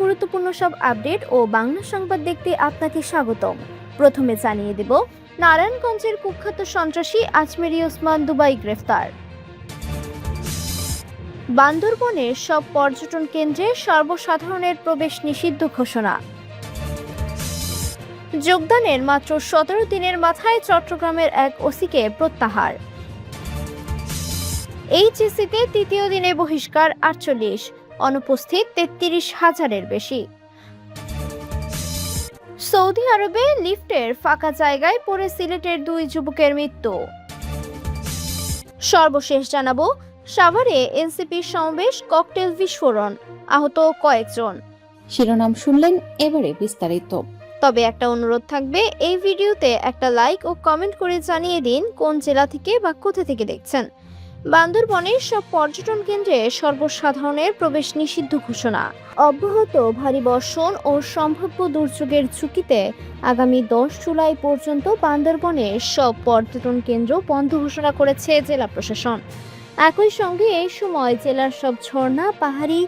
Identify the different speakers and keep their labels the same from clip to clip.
Speaker 1: গুরুত্বপূর্ণ সব আপডেট ও বাংলা সংবাদ দেখতে আপনাকে স্বাগতম। প্রথমে জানিয়ে দেব, নারায়ণগঞ্জের কুখ্যাত সন্ত্রাসী আজমেরী ওসমান দুবাই গ্রেফতার। বান্দরবনের সব পর্যটন কেন্দ্রে সর্বসাধারণের প্রবেশ নিষিদ্ধ ঘোষণা। যোগদানের মাত্র 17 দিনের মাথায় চট্টগ্রামের এক ওসিকে প্রত্যাহার। এইচএসসিতে তৃতীয় দিনে বহিষ্কার 48, অনুপস্থিত 33,000-এর বেশি। সৌদি আরবে লিফটের ফাঁকা জায়গায় পড়ে সিলেটের 2 যুবকের মৃত্যু। সর্বশেষ জানাবো, সাভারে এনসিপির সমাবেশ, ককটেল বিস্ফোরণ, আহত কয়েকজন।
Speaker 2: শিরোনাম শুনলেন, এবারে বিস্তারিত।
Speaker 1: তবে একটা অনুরোধ থাকবে, এই ভিডিওতে একটা লাইক ও কমেন্ট করে জানিয়ে দিন কোন জেলা থেকে বা কোথা থেকে দেখছেন। বান্দরবনের সব পর্যটন কেন্দ্রে সর্বসাধারণের প্রবেশ নিষিদ্ধ ঘোষণা। অব্যাহত ভারী বর্ষণ ও সম্ভাব্য দুর্যোগের ঝুঁকিতে আগামী 10 জুলাই পর্যন্ত বান্দরবনের সব পর্যটন কেন্দ্র বন্ধ ঘোষণা করেছে জেলা প্রশাসন। একই সঙ্গে এই সময় জেলার সব ঝর্ণা, পাহাড়ি,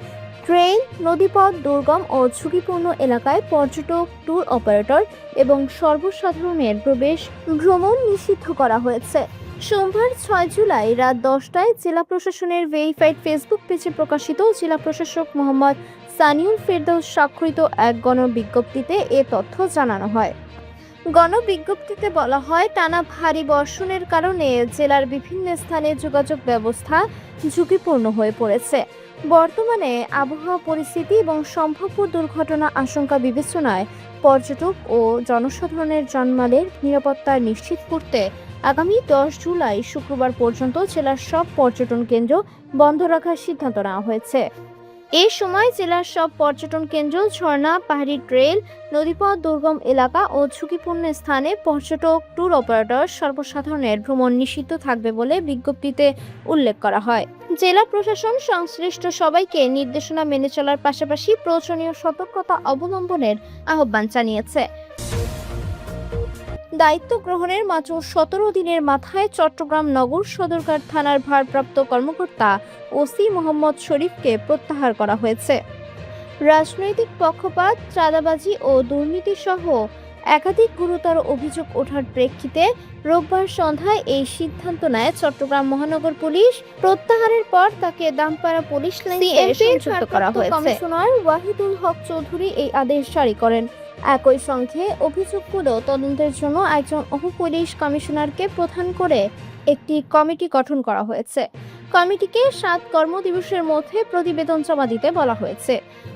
Speaker 1: ট্রেন, নদীপথ, দুর্গম ও ঝুঁকিপূর্ণ এলাকায় পর্যটক, ট্যুর অপারেটর এবং সর্বসাধারণের প্রবেশ ভ্রমণ নিষিদ্ধ করা হয়েছে। সোমবার 6 জুলাই রাত 10টায় জেলা প্রশাসনের ভেরিফাইড ফেসবুক পেজে প্রকাশিত জেলা প্রশাসক মোহাম্মদ সানিউল ফেরদৌস স্বাক্ষরিত এক গণবিজ্ঞপ্তিতে এ তথ্য জানানো হয়। গণবিজ্ঞপ্তিতে বলা হয়, টানা ভারী বর্ষণের কারণে জেলার বিভিন্ন স্থানে যোগাযোগ ব্যবস্থা ঝুঁকিপূর্ণ হয়ে পড়েছে। বর্তমানে আবহাওয়া পরিস্থিতি এবং সম্ভাব্য দুর্ঘটনা আশঙ্কা বিবেচনায় পর্যটক ও জনসাধারণের জানমালের নিরাপত্তা নিশ্চিত করতে আগামী 10 জুলাই শুক্রবার পর্যন্ত জেলার সব পর্যটন কেন্দ্র বন্ধ রাখার সিদ্ধান্ত নেওয়া হয়েছে। এই সময় জেলার সব পর্যটন কেন্দ্র, ঝর্ণা, পাহাড়ি, ট্রেল, নদীপথ, দুর্গম এলাকা ও ঝুঁকিপূর্ণ স্থানে পর্যটক, ট্যুর অপারেটর সর্বসাধারণের ভ্রমণ নিষিদ্ধ থাকবে বলে বিজ্ঞপ্তিতে উল্লেখ করা হয়। জেলা প্রশাসন সংশ্লিষ্ট সবাইকে নির্দেশনা মেনে চলার পাশাপাশি প্রয়োজনীয় সতর্কতা অবলম্বনের আহ্বান জানিয়েছে। দায়িত্ব গ্রহণের মাত্র 17 দিনের মাথায় চট্টগ্রাম নগর সদরঘাট থানার ভারপ্রাপ্ত কর্মকর্তা ওসি মোহাম্মদ শরীফকে প্রত্যাহার করা হয়েছে। রাজনৈতিক পক্ষপাত, চাঁদাবাজি ও দুর্নীতি সহ একাধিক গুরুতর অভিযোগ ওঠার প্রেক্ষিতে রোববার সন্ধ্যায় এই সিদ্ধান্ত নেয় চট্টগ্রাম মহানগর পুলিশ। প্রত্যাহারের পর তাকে দামপাড়া পুলিশ লাইনে সংযুক্ত করা হয়েছে। কমিশনার ওয়াহিদুল হক চৌধুরী এই আদেশ জারি করেন। একই সঙ্গে অভিযোগগুলো তদন্তের জন্য একজন উপপুলিশ কমিশনারকে প্রধান করে একটি কমিটি গঠন করা হয়েছে। কমিটিকে 7 কর্মদিবসের মধ্যে প্রতিবেদন জমা দিতে বলা হয়েছে।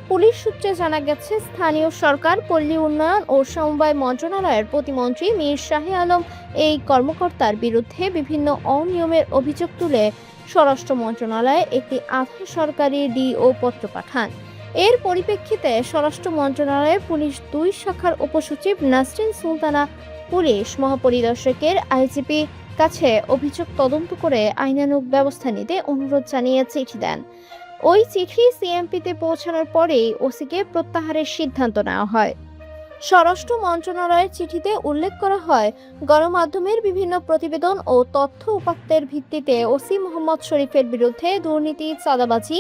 Speaker 1: পুলিশ সূত্রে জানা গেছে, স্থানীয় সরকার, পল্লী উন্নয়ন ও সমবায় মন্ত্রণালয়ের প্রতিমন্ত্রী মীর শাহে আলম এই কর্মকর্তার বিরুদ্ধে বিভিন্ন অনিয়মের অভিযোগ তুলে স্বরাষ্ট্র মন্ত্রণালয়ে একটি আধা সরকারি ডিও পত্র পাঠান। এর পরিপ্রেক্ষিতে স্বরাষ্ট্র মন্ত্রণালয়ের পুলিশ 2 শাখার উপসচিব নাসরিন সুলতানা পুলিশ মহাপরিদর্শকের আইজিপি কাছে অভিযোগ তদন্ত করে আইনানুগ ব্যবস্থা নিতে অনুরোধ জানিয়ে চিঠি দেন। ওই চিঠি সিএমপিতে পৌঁছানোর পরেই ওসিকে প্রত্যাহারের সিদ্ধান্ত নেওয়া হয়। স্বরাষ্ট্র মন্ত্রণালয়ের চিঠিতে উল্লেখ করা হয়, গণমাধ্যমের বিভিন্ন প্রতিবেদন ও তথ্য উপাত্তের ভিত্তিতে ওসি মোহাম্মদ শরীফের বিরুদ্ধে দুর্নীতি, চাঁদাবাজি,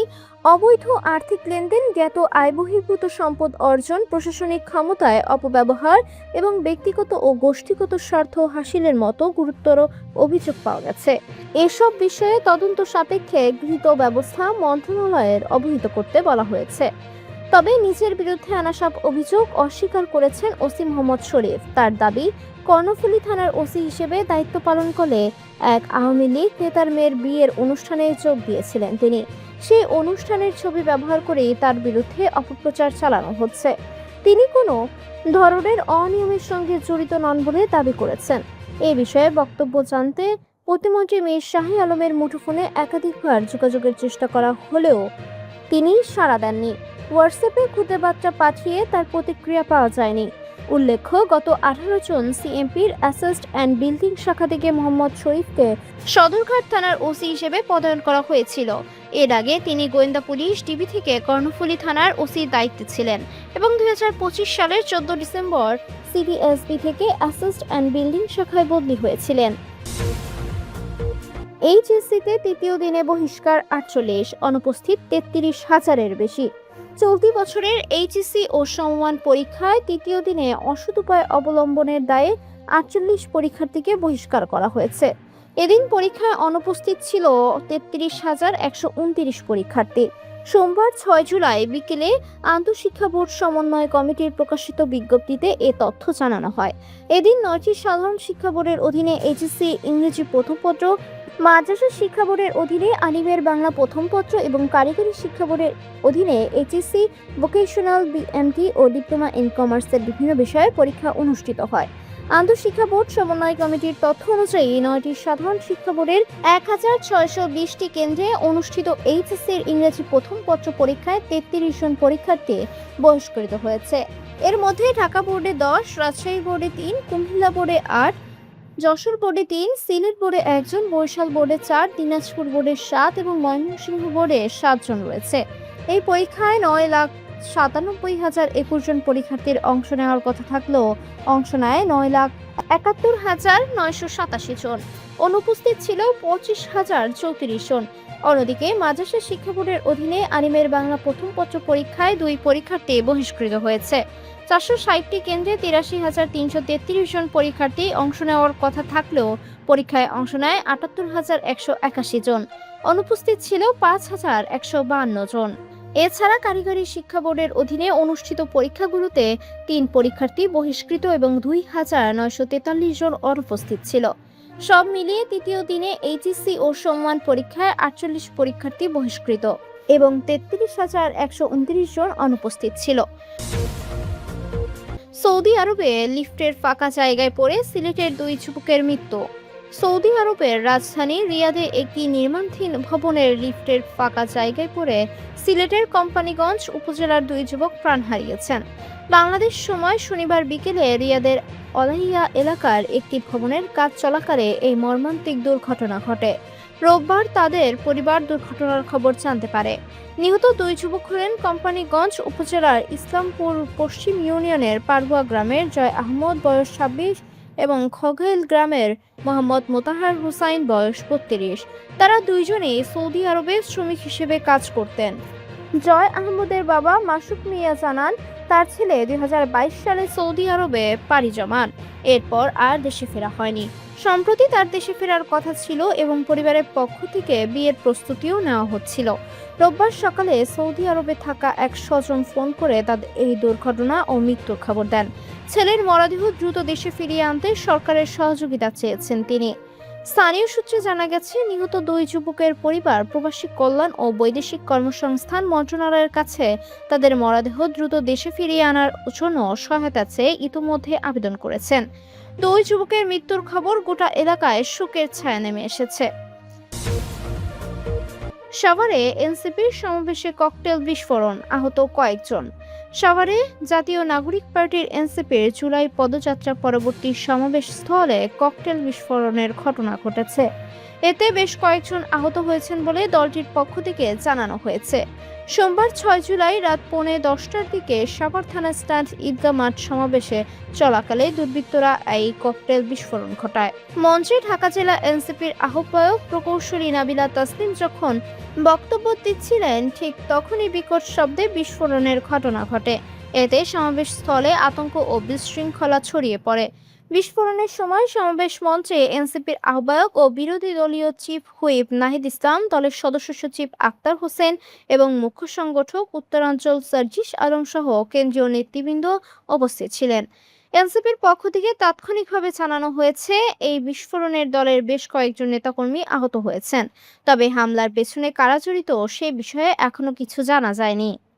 Speaker 1: অবৈধ আর্থিক লেনদেন, জ্ঞাত আয়বহির্ভূত সম্পদ অর্জন, প্রশাসনিক ক্ষমতায় অপব্যবহার এবং ব্যক্তিগত ও গোষ্ঠীগত স্বার্থ হাসিলের মতো গুরুতর অভিযোগ পাওয়া গেছে। এসব বিষয়ে তদন্ত সাপেক্ষে গৃহীত ব্যবস্থা মন্ত্রণালয়ের অবহিত করতে বলা হয়েছে। তবে নিজের বিরুদ্ধে আনা সব অভিযোগ অস্বীকার করেছেন ওসি মোহাম্মদ শরীফ। তার দাবি, কর্ণফুলী থানার ওসি হিসেবে দায়িত্ব পালন করলে এক আওয়ামী লীগ নেতার মেয়ের বিয়ের অনুষ্ঠানে যোগ দিয়েছিলেন তিনি। সেই অনুষ্ঠানের ছবি ব্যবহার করেই তার বিরুদ্ধে অপপ্রচার চালানো হচ্ছে। তিনি কোনো ধরনের অনিয়মের সঙ্গে জড়িত নন বলে দাবি করেছেন। এই বিষয়ে বক্তব্য জানতে প্রতিমন্ত্রী মীর শাহে আলমের মুঠোফোনে একাধিকবার যোগাযোগের চেষ্টা করা হলেও তিনি সাড়া দেননি। হোয়াটসঅ্যাপে খুদে বার্তা পাঠিয়ে তার প্রতিক্রিয়া পাওয়া যায়নি। উল্লেখ্য, গত 18 জুন সিএমপির অ্যাসেস্ট অ্যান্ড বিল্ডিং শাখা থেকে মোহাম্মদ শরীফকে সদরঘাট থানার ওসি হিসেবে পদায়ন করা হয়েছিল। এর আগে তিনি গোয়েন্দা পুলিশ ডিবি থেকে কর্ণফুলী থানার ওসির দায়িত্বে ছিলেন এবং 2025 সালের 14 ডিসেম্বর সিডিএসবি থেকে অ্যাসেস্ট অ্যান্ড বিল্ডিং শাখায় বদলি হয়েছিলেন। এইচএসসিতে তৃতীয় দিনে বহিষ্কার 48, অনুপস্থিত 33,000-এর বেশি। চলতি বছরের এইচএসসি ও সমমান পরীক্ষায় তৃতীয় দিনে অসৎ উপায় অবলম্বনের দায়ে 48 পরীক্ষার্থীকে বহিষ্কার করা হয়েছে। এদিন পরীক্ষায় অনুপস্থিত ছিল 33,129 পরীক্ষার্থী। সোমবার 6 জুলাই বিকেলে আন্তঃশিক্ষা বোর্ড সমন্বয় কমিটির প্রকাশিত বিজ্ঞপ্তিতে এ তথ্য জানানো হয়। এদিন 9টি সাধারণ শিক্ষা বোর্ডের অধীনে এইচএসসি ইংরেজি প্রথম পত্র, মাদ্রাসা শিক্ষা বোর্ডের অধীনে আলিমের বাংলা প্রথম পত্র এবং কারিগরি শিক্ষা বোর্ডের অধীনে এইচএসসি ভোকেশনাল, বিএমটি ও ডিপ্লোমা ইন কমার্সের বিভিন্ন বিষয়ে পরীক্ষা অনুষ্ঠিত হয়। আন্তঃশিক্ষা বোর্ড সমন্বয় কমিটির তথ্য অনুযায়ী 9টি সাধারণ শিক্ষা বোর্ডের 1620টি কেন্দ্রে অনুষ্ঠিত এইচএসসির ইংরেজি প্রথম পত্র পরীক্ষায় 33 জন পরীক্ষার্থী বহিষ্কৃত হয়েছে। এর মধ্যে ঢাকা বোর্ডে 10, রাজশাহী বোর্ডে 3, কুমিল্লা বোর্ডে 8, যশোর বোর্ডে 3, সিলেট বোর্ডে 1 জন, বরিশাল বোর্ডে 4, দিনাজপুর বোর্ডে 7 এবং ময়মনসিংহ বোর্ডে 7 জন রয়েছে। এই পরীক্ষায় 9,97,021 জন পরীক্ষার্থীর অংশ নেওয়ার কথা থাকলেও অংশ নেয় 9,71,987 জন। অনুপস্থিত ছিল 25,034 জন। অন্যদিকে মাদ্রাসা শিক্ষা বোর্ডের অধীনে আলিমের বাংলা প্রথম পত্র পরীক্ষায় 2 পরীক্ষার্থী বহিষ্কৃত হয়েছে। 460টি কেন্দ্রে 83,333 জন পরীক্ষার্থী অংশ নেওয়ার কথা থাকলেও পরীক্ষায় অংশ নেয় 78,181 জন। অনুপস্থিত ছিল 5,152 জন। এছাড়া কারিগরি শিক্ষা বোর্ডের অধীনে অনুষ্ঠিত পরীক্ষাগুলোতে 3 পরীক্ষার্থী বহিষ্কৃত এবং 2,943 জন অনুপস্থিত ছিল। সব মিলিয়ে তৃতীয় দিনে এইচএসসি ও সমমান পরীক্ষায় 48 পরীক্ষার্থী বহিষ্কৃত এবং 33,129 জন অনুপস্থিত ছিল। সৌদি আরবে লিফটের ফাঁকা জায়গায় পড়ে সিলেটের 2 যুবকের মৃত্যু। সৌদি আরবের রাজধানী রিয়াদে একটি নির্মাণাধীন ভবনের লিফটের ফাঁকা জায়গায় পড়ে সিলেটের কোম্পানিগঞ্জ উপজেলার 2 যুবক প্রাণ হারিয়েছেন। বাংলাদেশ সময় শনিবার বিকেলে রিয়াদের অলাইয়া এলাকার একটি ভবনের কাজ চলাকালে এই মর্মান্তিক দুর্ঘটনা ঘটে। রোববার তাদের পরিবার দুর্ঘটনার খবর জানতে পারে। নিহত 2 যুবক হলেন কোম্পানিগঞ্জ উপজেলার ইসলামপুর পশ্চিম ইউনিয়নের পারুয়া গ্রামের জয় আহমদ বয়স 26 এবং খগেল গ্রামের মোহাম্মদ মোতাহার হুসাইন বয়স 32। তারা দুইজনেই সৌদি আরবে শ্রমিক হিসেবে কাজ করতেন। জয় আহমদের বাবা মাসুক মিয়া জানান, তার ছেলে 2022 সালে সৌদি আরবে পাড়ি জমান। এরপর আর দেশে ফেরা হয়নি। সম্প্রতি তার দেশে ফেরার কথা ছিল এবং পরিবারের পক্ষ থেকে বিয়ের প্রস্তুতিও নেওয়া হচ্ছিল। রোববার সকালে সৌদি আরবে থাকা এক স্বজন ফোন করে তাদের এই দুর্ঘটনা ও মৃত্যুর খবর দেন। ছেলের মরদেহ দ্রুত দেশে ফিরিয়ে আনতে সরকারের সহযোগিতা চেয়েছেন তিনি। স্থানীয় সূত্রে জানা গেছে, নিহত 2 যুবকের পরিবার প্রবাসী কল্যাণ ও বৈদেশিক কর্মসংস্থান মন্ত্রণালয়ের কাছে তাদের মরদেহ দ্রুত দেশে ফিরিয়ে আনার জন্য সহায়তা চেয়ে ইতিমধ্যে আবেদন করেছেন। 2 যুবকের মৃত্যুর খবর গোটা এলাকায় শোকের ছায়া নেমে এসেছে। সাভারে এনসিপির সমাবেশে ককটেল বিস্ফোরণ, আহত কয়েকজন। সাভারে জাতীয় নাগরিক পার্টির এনসিপির জুলাই পদযাত্রা পরবর্তী সমাবেশ স্থলে ককটেল বিস্ফোরণের ঘটনা ঘটেছে। এতে বেশ কয়েকজন আহত হয়েছেন বলে দলটির পক্ষ থেকে জানানো হয়েছে। সোমবার 6 জুলাই রাত 9:45টার দিকে সাভার থানা স্ট্যান্ড ঈদগাহ মাঠ সমাবেশে চলাকালে দুর্বৃত্তরা এই ককটেল বিস্ফোরণ ঘটায়। মঞ্চে ঢাকা জেলা এনসিপির আহ্বায়ক প্রকৌশলী নাবিলা তাসলিম যখন বক্তব্য দিচ্ছিলেন, ঠিক তখনই বিকট শব্দে বিস্ফোরণের ঘটনা ঘটে। এতে সমাবেশ স্থলে আতঙ্ক ও বিশৃঙ্খলা ছড়িয়ে পড়ে। বিস্ফোরণের সময় সমাবেশ মঞ্চে এনসিপির আহ্বায়ক ও বিরোধী দলীয় চিফ হুইপ নাহিদ ইসলাম, দলের সদস্য সচিব আক্তার হোসেন এবং মুখ্য সংগঠক উত্তরাঞ্চল সার্জিস আলম সহ কেন্দ্রীয় নেতৃবৃন্দ উপস্থিত ছিলেন। এনসিপির পক্ষ থেকে তাৎক্ষণিকভাবে জানানো হয়েছে, এই বিস্ফোরণের দলের বেশ কয়েকজন নেতাকর্মী আহত হয়েছেন। তবে হামলার পেছনে কারা জড়িত সে বিষয়ে এখনো কিছু জানা যায়নি।